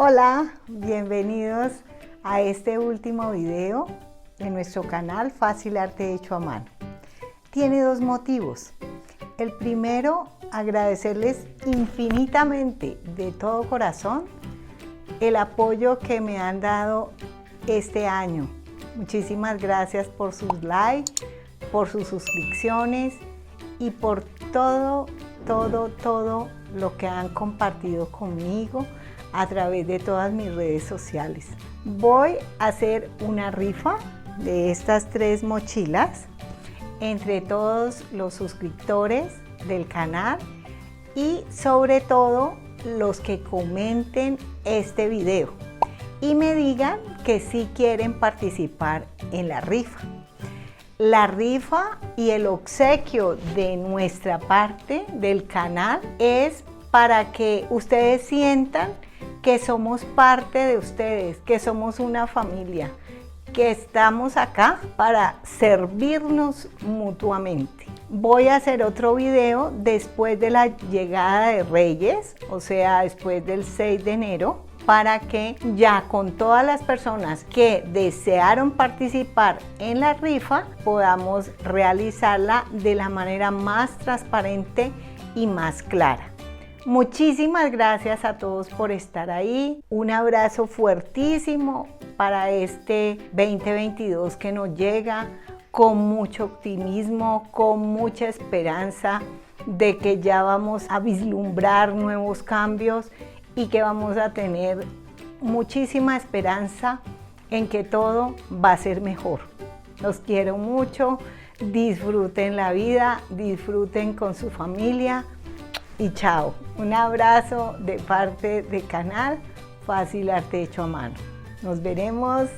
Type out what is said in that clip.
Hola, bienvenidos a este último video de nuestro canal Fácil Arte Hecho a Mano. Tiene dos motivos. El primero, agradecerles infinitamente de todo corazón el apoyo que me han dado este año. Muchísimas gracias por sus likes, por sus suscripciones y por todo lo que han compartido conmigo a través de todas mis redes sociales. Voy a hacer una rifa de estas 3 mochilas entre todos los suscriptores del canal y sobre todo los que comenten este video y me digan que sí quieren participar en la rifa. La rifa y el obsequio de nuestra parte del canal es para que ustedes sientan que somos parte de ustedes, que somos una familia, que estamos acá para servirnos mutuamente. Voy a hacer otro video después de la llegada de Reyes, o sea, después del 6 de enero, para que ya con todas las personas que desearon participar en la rifa podamos realizarla de la manera más transparente y más clara. Muchísimas gracias a todos por estar ahí. Un abrazo fuertísimo para este 2022 que nos llega con mucho optimismo, con mucha esperanza de que ya vamos a vislumbrar nuevos cambios y que vamos a tener muchísima esperanza en que todo va a ser mejor. Los quiero mucho, disfruten la vida, disfruten con su familia y chao. Un abrazo de parte del canal Fácil Arte Hecho a Mano. Nos veremos.